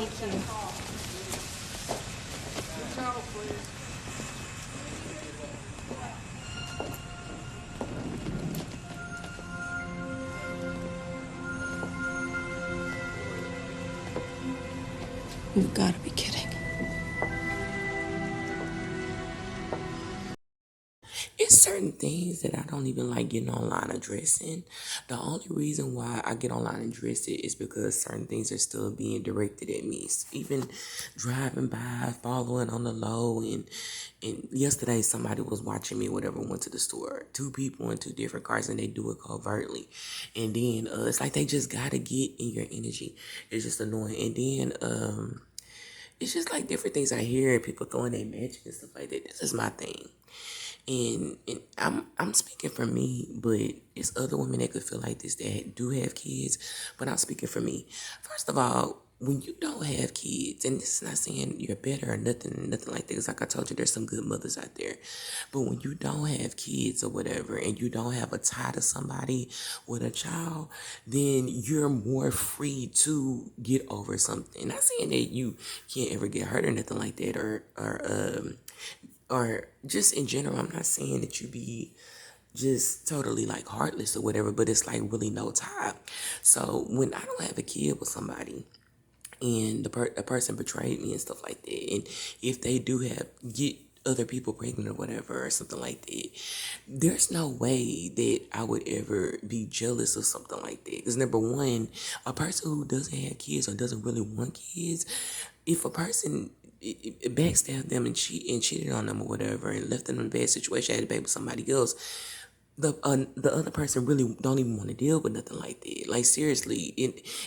Thank you. You've got to be kidding. It's certain things that I don't even like getting online addressing. The only reason why I get online and address it is because certain things are still being directed at me. Even driving by, following on the low, and yesterday somebody was watching me, whatever, went to the store. Two people in two different cars, and they do it covertly. And then it's like they just gotta get in your energy. It's just annoying. And then it's just like different things I hear and people throwing their magic and stuff like that. This is my thing. And I'm speaking for me, but it's other women that could feel like this that do have kids. But I'm speaking for me. First of all, when you don't have kids, and this is not saying you're better or nothing like that. 'Cause like I told you, there's some good mothers out there. But when you don't have kids or whatever, and you don't have a tie to somebody with a child, then you're more free to get over something. Not saying that you can't ever get hurt or nothing like that, or just in general. I'm not saying that you be just totally like heartless or whatever, but it's like really no tie. So when I don't have a kid with somebody and a person betrayed me and stuff like that, and if they do have get other people pregnant or whatever or something like that, there's no way that I would ever be jealous of something like that. Because number one, a person who doesn't have kids or doesn't really want kids, if a person it backstabbed them and cheated on them or whatever and left them in a bad situation, had a baby with somebody else, the other person really don't even want to deal with nothing like that. Like seriously,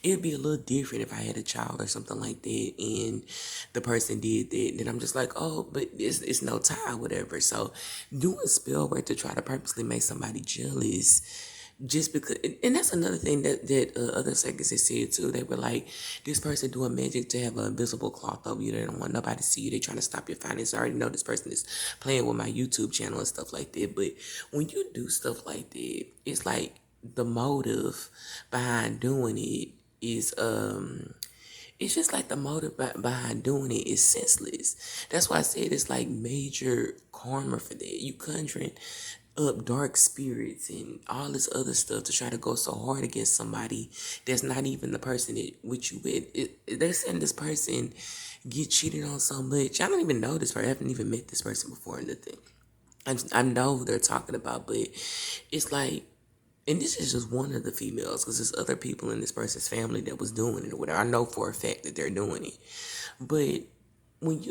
it'd be a little different if I had a child or something like that, and the person did that. Then I'm just like, oh, but it's no tie, whatever. So doing spell work to try to purposely make somebody jealous just because, and that's another thing that other seconds had said too. They were like, this person doing magic to have an invisible cloth over you. They don't want nobody to see you. They trying to stop your finance. I already know this person is playing with my YouTube channel and stuff like that. But when you do stuff like that, it's like the motive behind doing it is it's just like the motive behind doing it is senseless. That's why I said it's like major karma for that. You conjuring up dark spirits and all this other stuff to try to go so hard against somebody that's not even the person that with you with. They're saying this person get cheated on so much. I don't even know this person. I haven't even met this person before or nothing. I know who they're talking about, but it's like, and this is just one of the females because there's other people in this person's family that was doing it or whatever. I know for a fact that they're doing it. But when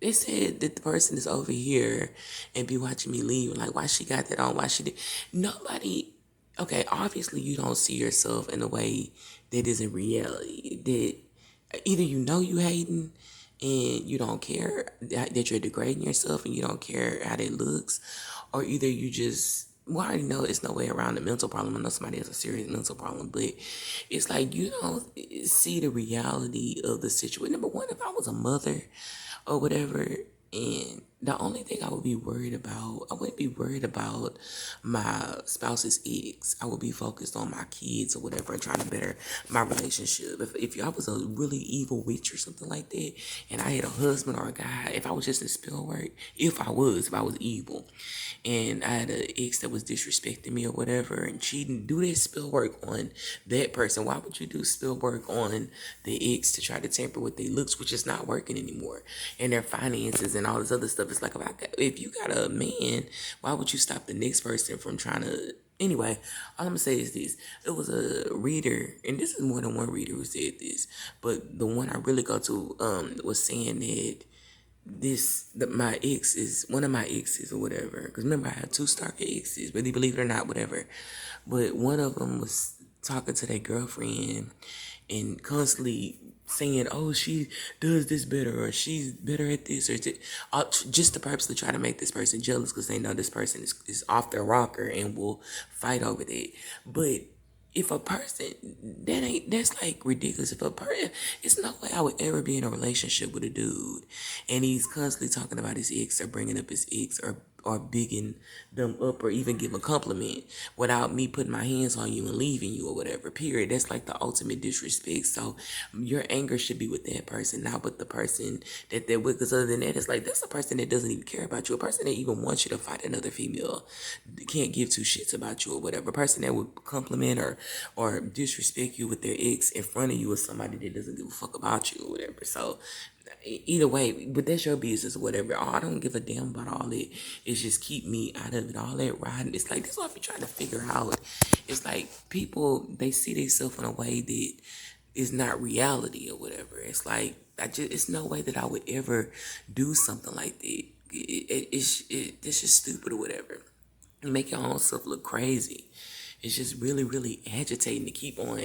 they said that the person is over here and be watching me leave, like why she got that on, why she did. Nobody, okay, obviously you don't see yourself in a way that isn't reality. That either you know you hating and you don't care that you're degrading yourself and you don't care how that looks, or either you just, well, I already know it's no way around the mental problem. I know somebody has a serious mental problem, but it's like you don't see the reality of the situation. Number one, if I was a mother or whatever, and the only thing I would be worried about, I wouldn't be worried about my spouse's ex. I would be focused on my kids or whatever and trying to better my relationship. If I was a really evil witch or something like that, and I had a husband or a guy, if I was just in spell work, if I was evil, and I had an ex that was disrespecting me or whatever and cheating, do that spell work on that person. Why would you do spell work on the ex to try to tamper with their looks, which is not working anymore, and their finances and all this other stuff? It's like if you got a man, why would you stop the next person from trying to? Anyway, all I'm gonna say is this: it was a reader, and this is more than one reader who said this, but the one I really go to was saying that my ex is one of my exes or whatever. Because remember, I had two stalker exes, whether you believe it or not, whatever. But one of them was talking to their girlfriend and constantly saying, "Oh, she does this better, or she's better at this, or just to purposely try to make this person jealous because they know this person is off their rocker and will fight over that." But if a person that's like ridiculous. If a person, it's no way I would ever be in a relationship with a dude and he's constantly talking about his ex or bringing up his ex or bigging them up or even give a compliment without me putting my hands on you and leaving you or whatever, period. That's like the ultimate disrespect. So your anger should be with that person, not with the person that they're with. Because other than that, it's like that's a person that doesn't even care about you. A person that even wants you to fight another female can't give two shits about you or whatever. A person that would compliment or disrespect you with their ex in front of you is somebody that doesn't give a fuck about you or whatever. So either way, but that's your business or whatever. I don't give a damn about all that. It's just keep me out of it. All that riding. It's like that's what I be trying to figure out. It's like people, they see themselves in a way that is not reality or whatever. It's like it's no way that I would ever do something like that. It's just stupid or whatever. You make your own self look crazy. It's just really, really agitating to keep on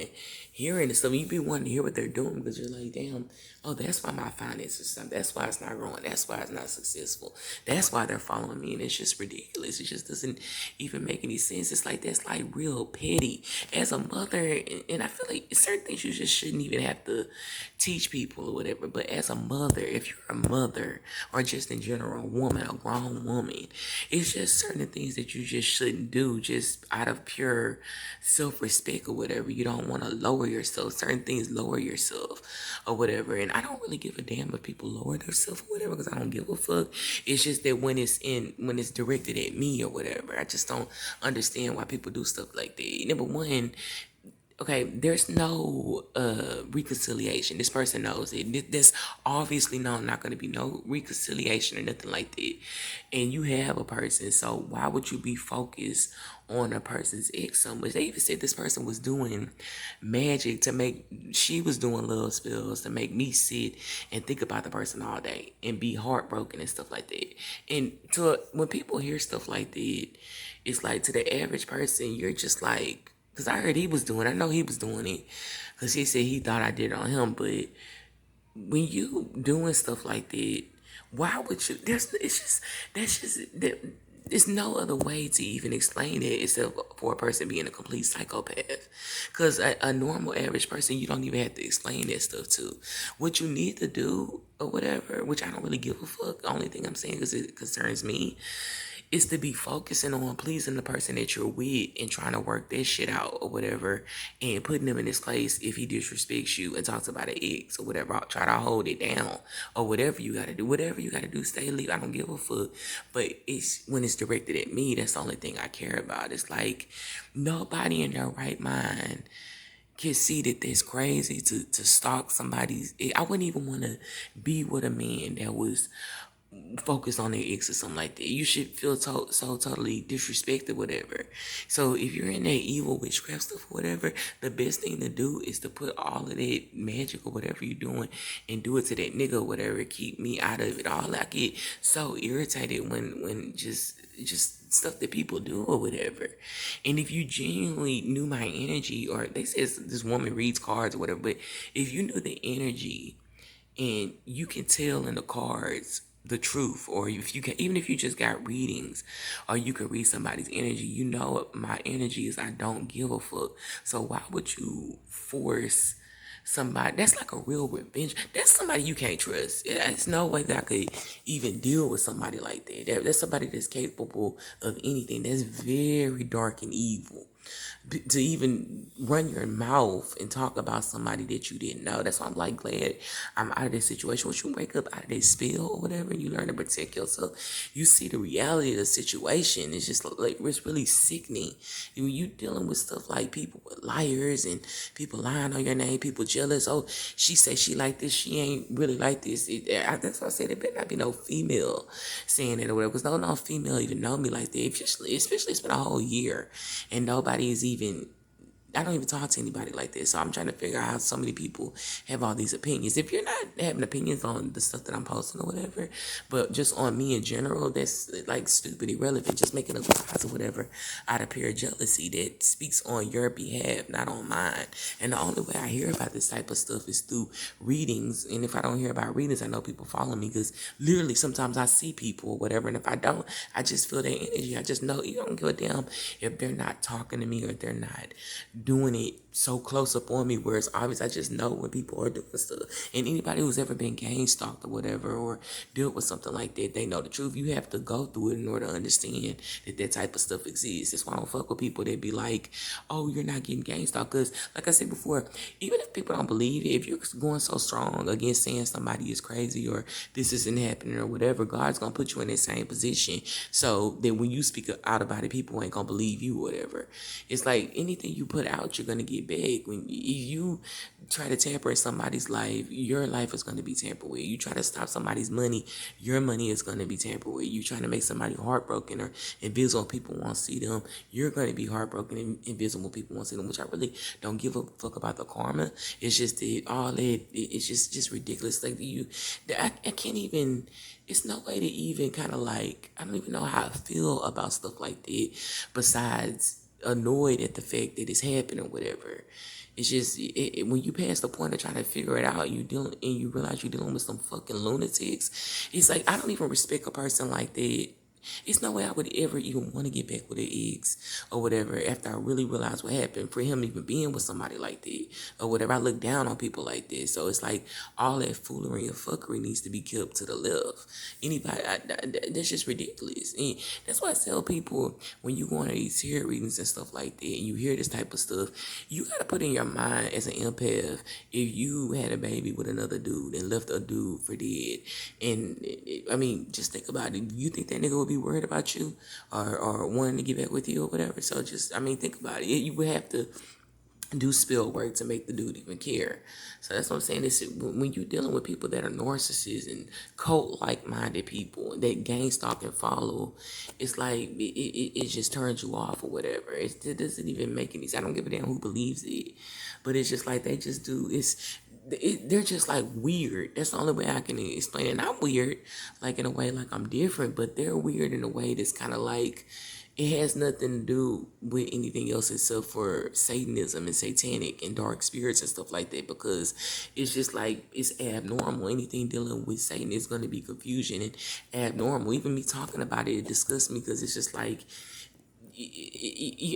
hearing this stuff. You be wanting to hear what they're doing because you're like, damn, oh, that's why my finances stuff. That's why it's not growing. That's why it's not successful. That's why they're following me. And it's just ridiculous. It just doesn't even make any sense. It's like, that's like real petty. As a mother, and I feel like certain things you just shouldn't even have to teach people or whatever. But as a mother, if you're a mother or just in general, a woman, a grown woman, it's just certain things that you just shouldn't do just out of pure self-respect or whatever. You don't want to lower yourself. Certain things lower yourself or whatever. And I don't really give a damn if people lower themselves or whatever because I don't give a fuck. It's just that when it's directed at me or whatever, I just don't understand why people do stuff like that. Number one, okay, there's no reconciliation. This person knows it. There's obviously not going to be no reconciliation or nothing like that. And you have a person, so why would you be focused on a person's ex so much? They even said this person was doing magic she was doing love spells to make me sit and think about the person all day and be heartbroken and stuff like that. And when people hear stuff like that, it's like to the average person, you're just like, because I heard I know he was doing it. Because he said he thought I did it on him. But when you doing stuff like that, why would you? There's no other way to even explain it except for a person being a complete psychopath. Because a normal average person, you don't even have to explain that stuff to. What you need to do or whatever, which I don't really give a fuck. The only thing I'm saying is it concerns me is to be focusing on pleasing the person that you're with and trying to work that shit out or whatever and putting them in this place if he disrespects you and talks about an ex or whatever. I'll try to hold it down or whatever you gotta do. Whatever you gotta do, stay leave. I don't give a fuck. But it's when it's directed at me, that's the only thing I care about. It's like nobody in their right mind can see that that's crazy to stalk somebody's. I wouldn't even want to be with a man that was focus on their ex or something like that. You should feel so totally disrespected, whatever. So if you're in that evil witchcraft stuff or whatever, the best thing to do is to put all of that magic or whatever you're doing and do it to that nigga or whatever. Keep me out of it all. I get so irritated when just stuff that people do or whatever. And if you genuinely knew my energy, or they say this woman reads cards or whatever, but if you knew the energy and you can tell in the cards the truth, or if you can, even if you just got readings or you can read somebody's energy, you know my energy is I don't give a fuck. So why would you force somebody? That's like a real revenge. That's somebody you can't trust. There's no way that I could even deal with somebody like that. That's somebody that's capable of anything. That's very dark and evil. To even run your mouth and talk about somebody that you didn't know. That's why I'm like glad I'm out of this situation. Once you wake up out of this spill or whatever, and you learn to protect yourself, you see the reality of the situation. It's just like, it's really sickening. When you dealing with stuff like people with liars and people lying on your name, people jealous. Oh, she say she like this, she ain't really like this. That's why I said there better not be no female saying it or whatever. Because no female even know me like that. Especially it's been a whole year and nobody is even, I don't even talk to anybody like this. So I'm trying to figure out how so many people have all these opinions. If you're not having opinions on the stuff that I'm posting or whatever, but just on me in general, that's like stupid, irrelevant, just making up lies or whatever out of pure jealousy that speaks on your behalf, not on mine. And the only way I hear about this type of stuff is through readings. And if I don't hear about readings, I know people follow me because literally sometimes I see people or whatever. And if I don't, I just feel their energy. I just know you don't give a damn if they're not talking to me or they're not doing it so close up on me where it's obvious. I just know when people are doing stuff. And anybody who's ever been gang stalked or whatever or dealt with something like that, they know the truth. You have to go through it in order to understand that that type of stuff exists. That's why I don't fuck with people that be like, oh, you're not getting gang stalked. Because, like I said before, even if people don't believe it, if you're going so strong against saying somebody is crazy or this isn't happening or whatever, God's going to put you in that same position. So that when you speak out about it, people ain't going to believe you or whatever. It's like anything you put out, you're going to get back. When you try to tamper in somebody's life, your life is going to be tampered with. You try to stop somebody's money, your money is going to be tampered with. You trying to make somebody heartbroken or invisible, people won't see them, you're going to be heartbroken and invisible, people won't see them, which I really don't give a fuck about the karma. It's just that all that, it's just ridiculous. Like I can't even, it's no way to even kind of like, I don't even know how I feel about stuff like that besides annoyed at the fact that it's happening or whatever. It's just when you pass the point of trying to figure it out, you realize you're dealing with some fucking lunatics. It's like I don't even respect a person like that. It's no way I would ever even want to get back with an ex or whatever after I really realized what happened. For him even being with somebody like that or whatever, I look down on people like this. So it's like all that foolery and fuckery needs to be kept to the left. Anybody, that's just ridiculous. And that's why I tell people when you go on these tarot readings and stuff like that, and you hear this type of stuff, you gotta put in your mind as an empath, if you had a baby with another dude and left a dude for dead, and I mean, just think about it. You think that nigga would be worried about you or wanting to get back with you or whatever? So just, I mean, think about it. You would have to do spill work to make the dude even care. So that's what I'm saying. This when you're dealing with people that are narcissists and cult like minded people that gang stalk and follow, it's like it just turns you off or whatever. It doesn't even make any sense. I don't give a damn who believes it, but it's just like they just do. They're just like weird. That's the only way I can explain it. Not weird, like in a way like I'm different, but they're weird in a way that's kind of like it has nothing to do with anything else except for Satanism and satanic and dark spirits and stuff like that, because it's just like it's abnormal. Anything dealing with Satan is going to be confusion and abnormal. Even me talking about it, it disgusts me because it's just like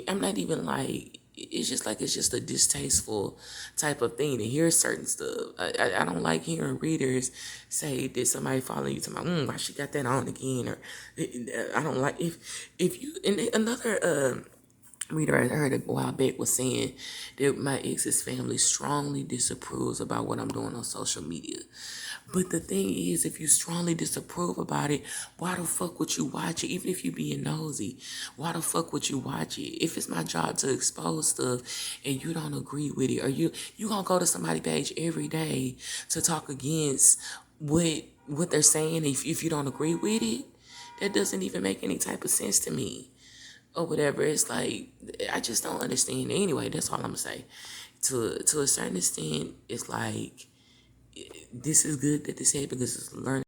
I'm not even like, it's just like it's just a distasteful type of thing to hear certain stuff. I don't like hearing readers say that somebody following you to my why she got that on again, or I don't like if you and another reader I heard a while back was saying that my ex's family strongly disapproves about what I'm doing on social media. But the thing is, if you strongly disapprove about it, why the fuck would you watch it? Even if you being nosy, why the fuck would you watch it? If it's my job to expose stuff and you don't agree with it, or you gonna go to somebody's page every day to talk against what they're saying if you don't agree with it, that doesn't even make any type of sense to me or whatever. It's like I just don't understand. Anyway, that's all I'm gonna say. To a certain extent, it's like this is good that this happened because it's learning.